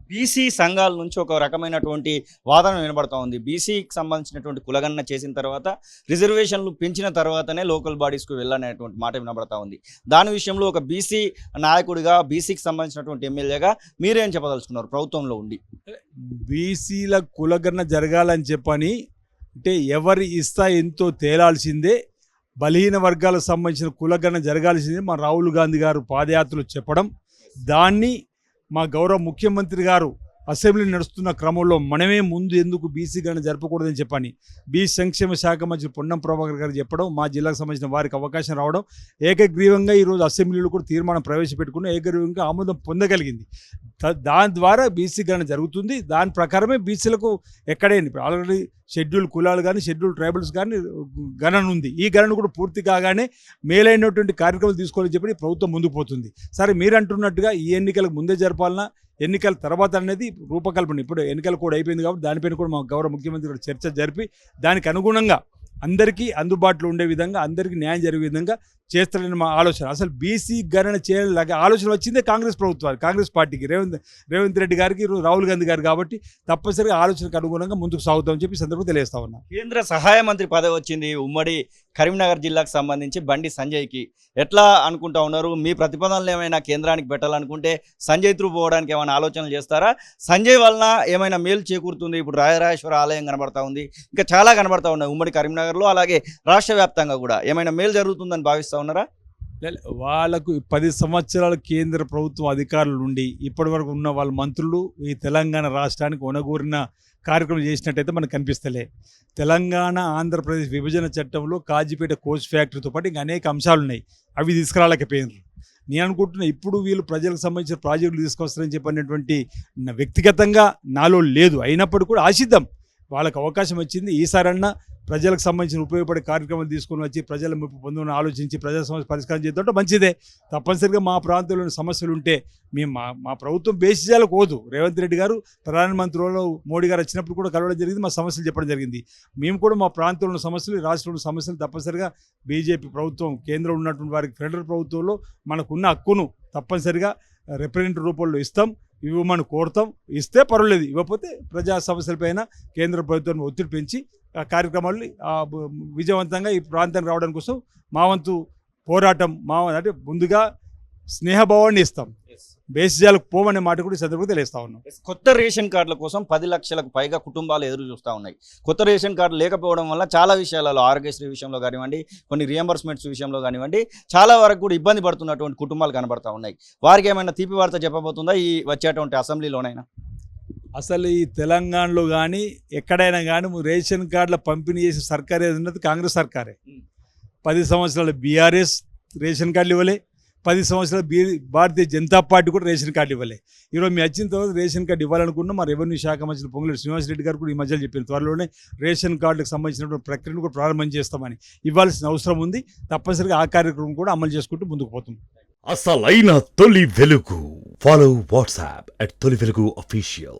BC సంఘాల నుంచి ఒక రకమైనటువంటి వాదన వినబడతా ఉంది. బీసీకి సంబంధించినటువంటి కులగణన చేసిన తర్వాత రిజర్వేషన్లు పెంచిన తర్వాతనే లోకల్ బాడీస్కు వెళ్ళనేటువంటి మాట వినబడతా ఉంది. దాని విషయంలో ఒక బీసీ నాయకుడిగా, బీసీకి సంబంధించినటువంటి ఎమ్మెల్యేగా మీరేం చెప్పదలుచుకున్నారు ప్రభుత్వంలో ఉండి? బీసీల కులగణన జరగాలని చెప్పని అంటే ఎవరి ఇస్తా ఎంతో తేలాల్సిందే, బలహీన వర్గాలకు సంబంధించిన కులగణన జరగాల్సిందే మా రాహుల్ గాంధీ గారు పాదయాత్రలు చెప్పడం, దాన్ని మా గౌరవ ముఖ్యమంత్రి గారు అసెంబ్లీ నడుస్తున్న క్రమంలో మనమే ముందు ఎందుకు బీసీ గణన జరపకూడదని చెప్పని బీసీ సంక్షేమ శాఖ మంత్రి పొన్నం ప్రభాకర్ గారు చెప్పడం, మా జిల్లాకు సంబంధించిన వారికి అవకాశం రావడం, ఏకగ్రీవంగా ఈరోజు అసెంబ్లీలో కూడా తీర్మానం ప్రవేశపెట్టుకుని ఏకగ్రీవంగా ఆమోదం పొందగలిగింది. దాని ద్వారా బీసీ గణన జరుగుతుంది. దాని ప్రకారమే బీసీలకు ఎక్కడైనా ఆల్రెడీ షెడ్యూల్ కులాలు కానీ, షెడ్యూల్ ట్రైబల్స్ కానీ గణన ఉంది. ఈ గణన కూడా పూర్తి కాగానే మేలైనటువంటి కార్యక్రమాలు తీసుకోవాలని చెప్పి ప్రభుత్వం ముందుకు పోతుంది. సరే, మీరు అంటున్నట్టుగా ఈ ఎన్నికలకు ముందే జరపాలన్నా ఎన్నికల తర్వాత అనేది రూపకల్పన, ఇప్పుడు ఎన్నికల కూడా అయిపోయింది కాబట్టి దానిపైన కూడా మా గౌరవ ముఖ్యమంత్రి కూడా చర్చ జరిపి దానికి అనుగుణంగా అందరికీ అందుబాటులో ఉండే విధంగా, అందరికీ న్యాయం జరిగే విధంగా చేస్తారని మా ఆలోచన. అసలు బీసీ గణన చేయాలి ఆలోచన వచ్చిందే కాంగ్రెస్ ప్రభుత్వానికి, కాంగ్రెస్ పార్టీకి, రేవంత్ రెడ్డి గారికి, రాహుల్ గాంధీ గారు. కాబట్టి తప్పనిసరిగా ఆలోచనకు అనుగుణంగా ముందుకు సాగుతామని చెప్పి సందర్భంగా తెలియజేస్తా ఉన్నా. కేంద్ర సహాయ మంత్రి పదవి వచ్చింది ఉమ్మడి కరీంనగర్ జిల్లాకు సంబంధించి బండి సంజయ్కి. ఎట్లా అనుకుంటా ఉన్నారు? మీ ప్రతిపాదనలు ఏమైనా కేంద్రానికి పెట్టాలనుకుంటే సంజయ్ త్రూ పోవడానికి ఏమైనా ఆలోచనలు చేస్తారా? సంజయ్ వలన ఏమైనా మేలు చేకూరుతుంది? ఇప్పుడు రాజరాజేశ్వర ఆలయం కనబడతా ఉంది, ఇంకా చాలా కనబడతా ఉన్నాయి ఉమ్మడి కరీంనగర్లో, అలాగే రాష్ట్ర వ్యాప్తంగా కూడా ఏమైనా మేలు జరుగుతుందని భావిస్తా ఉన్నారా? వాళ్ళకు 10 సంవత్సరాల కేంద్ర ప్రభుత్వం అధికారులు ఉండి ఇప్పటి వరకు ఉన్న వాళ్ళ మంత్రులు ఈ తెలంగాణ రాష్ట్రానికి ఒనగూరిన కార్యక్రమం చేసినట్టయితే మనకు కనిపిస్తలే. తెలంగాణ ఆంధ్రప్రదేశ్ విభజన చట్టంలో కాజీపేట కోచ్ ఫ్యాక్టరీతో పాటు ఇంకా అనేక అంశాలు ఉన్నాయి, అవి తీసుకురాలేకపోయినారు. నేను అనుకుంటున్నా ఇప్పుడు వీళ్ళు ప్రజలకు సంబంధించిన ప్రాజెక్టులు తీసుకొస్తారని చెప్పినటువంటి వ్యక్తిగతంగా నాలో లేదు. అయినప్పటికీ కూడా ఆశిద్దాం, వాళ్ళకు అవకాశం వచ్చింది. ఈసారన్నా ప్రజలకు సంబంధించిన ఉపయోగపడే కార్యక్రమాలు తీసుకొని వచ్చి ప్రజల మెప్పు పొందుని ఆలోచించి ప్రజల సమస్య పరిష్కారం చేద్దాం మంచిదే. తప్పనిసరిగా మా ప్రాంతంలోని సమస్యలు ఉంటే మేము మా ప్రభుత్వం బేసిజాలకు పోదు. రేవంత్ రెడ్డి గారు ప్రధానమంత్రిలో మోడీ గారు వచ్చినప్పుడు కూడా కలవడం జరిగింది, మా సమస్యలు చెప్పడం జరిగింది. మేము కూడా మా ప్రాంతంలో సమస్యలు, రాష్ట్రంలో సమస్యలు తప్పనిసరిగా బీజేపీ ప్రభుత్వం, కేంద్రంలో ఉన్నటువంటి వారికి ఫెడరల్ ప్రభుత్వంలో మనకున్న హక్కును తప్పనిసరిగా రిప్రజెంటేటివ్ రూపంలో ఇస్తాం, ఇవ్వమని కోరుతాం. ఇస్తే పర్వాలేదు, ఇవ్వకపోతే ప్రజా సమస్యలపైన కేంద్ర ప్రభుత్వాన్ని ఒత్తిడి పెంచి ఆ కార్యక్రమాలు విజయవంతంగా ఈ ప్రాంతానికి రావడం కోసం మా వంతు పోరాటం, అంటే ముందుగా స్నేహభావాన్ని ఇస్తాం, బేసిజాలకు పోమనే మాట కూడా ఈ సందర్భంగా తెలియజేస్తా ఉన్నాం. కొత్త రేషన్ కార్డుల కోసం 10 లక్షలకు పైగా కుటుంబాలు ఎదురు చూస్తూ ఉన్నాయి. కొత్త రేషన్ కార్డు లేకపోవడం వల్ల చాలా విషయాలలో, ఆరోగ్యశ్రీ విషయంలో కానివ్వండి, కొన్ని రియంబర్స్మెంట్స్ విషయంలో కానివ్వండి, చాలా వరకు కూడా ఇబ్బంది పడుతున్నటువంటి కుటుంబాలు కనబడతా ఉన్నాయి. వారికి ఏమైనా తీపి వార్త చెప్పబోతుందా ఈ వచ్చేటువంటి అసెంబ్లీలోనైనా? అసలు ఈ తెలంగాణలో కానీ ఎక్కడైనా కానీ రేషన్ కార్డుల పంపిణీ చేసే సర్కార్ ఏదన్నది కాంగ్రెస్ సర్కారే. 10 సంవత్సరాల బీఆర్ఎస్ రేషన్ కార్డులు ఇవ్వలే, 10 సంవత్సరాల భారతీయ జనతా పార్టీ కూడా రేషన్ కార్డు ఇవ్వలే. ఈరోజు మేము వచ్చిన తర్వాత రేషన్ కార్డు ఇవ్వాలనుకున్నాం. మా రెవెన్యూ శాఖ మంత్రి పొంగులేటి శ్రీనివాసరెడ్డి గారు కూడా ఈ మధ్యలో చెప్పిన త్వరలోనే రేషన్ కార్డులకు సంబంధించినటువంటి ప్రక్రియను కూడా ప్రారంభం చేస్తామని, ఇవ్వాల్సిన అవసరం ఉంది. తప్పనిసరిగా ఆ కార్యక్రమం కూడా అమలు చేసుకుంటూ ముందుకు పోతాం. అసలైన తొలి వెలుగు. ఫాలో వాట్సాప్ @తొలి వెలుగు official.